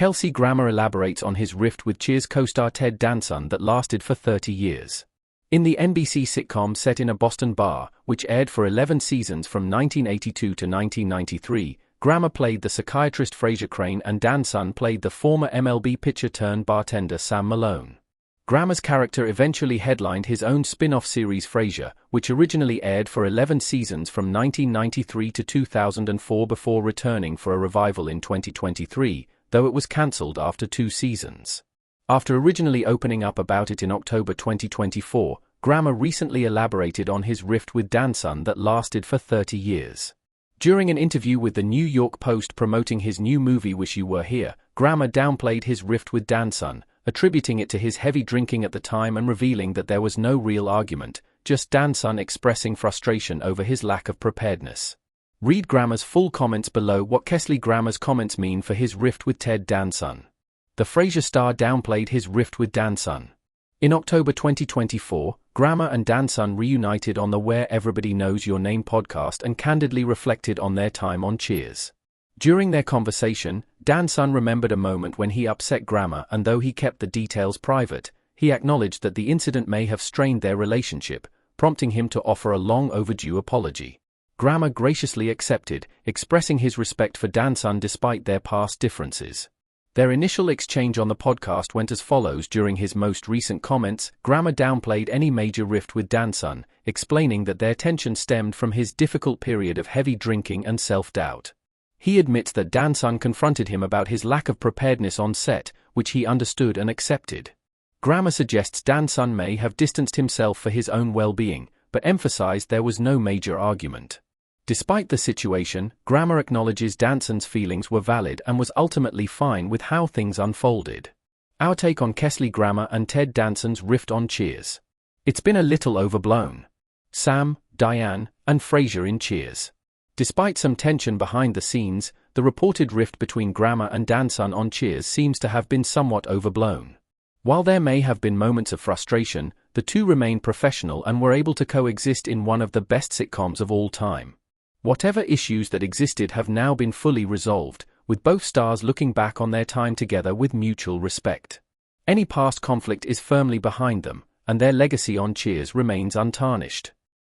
Kelsey Grammer elaborates on his rift with Cheers co-star Ted Danson that lasted for 30 years. In the NBC sitcom set in a Boston bar, which aired for 11 seasons from 1982 to 1993, Grammer played the psychiatrist Frasier Crane and Danson played the former MLB pitcher turned bartender Sam Malone. Grammer's character eventually headlined his own spin-off series Frasier, which originally aired for 11 seasons from 1993 to 2004 before returning for a revival in 2023, though it was cancelled after 2 seasons. After originally opening up about it in October 2024, Grammer recently elaborated on his rift with Danson that lasted for 30 years. During an interview with the New York Post promoting his new movie Wish You Were Here, Grammer downplayed his rift with Danson, attributing it to his heavy drinking at the time and revealing that there was no real argument, just Danson expressing frustration over his lack of preparedness. Read Grammer's full comments below. What Kelsey Grammer's comments mean for his rift with Ted Danson. The Frasier star downplayed his rift with Danson. In October 2024, Grammer and Danson reunited on the Where Everybody Knows Your Name podcast and candidly reflected on their time on Cheers. During their conversation, Danson remembered a moment when he upset Grammer, and though he kept the details private, he acknowledged that the incident may have strained their relationship, prompting him to offer a long overdue apology. Grammer graciously accepted, expressing his respect for Danson despite their past differences. Their initial exchange on the podcast went as follows. During his most recent comments, Grammer downplayed any major rift with Danson, explaining that their tension stemmed from his difficult period of heavy drinking and self-doubt. He admits that Danson confronted him about his lack of preparedness on set, which he understood and accepted. Grammer suggests Danson may have distanced himself for his own well-being, but emphasized there was no major argument. Despite the situation, Grammer acknowledges Danson's feelings were valid and was ultimately fine with how things unfolded. Our take on Kelsey Grammer and Ted Danson's rift on Cheers. It's been a little overblown. Sam, Diane, and Frasier in Cheers. Despite some tension behind the scenes, the reported rift between Grammer and Danson on Cheers seems to have been somewhat overblown. While there may have been moments of frustration, the two remained professional and were able to coexist in one of the best sitcoms of all time. Whatever issues that existed have now been fully resolved, with both stars looking back on their time together with mutual respect. Any past conflict is firmly behind them, and their legacy on Cheers remains untarnished.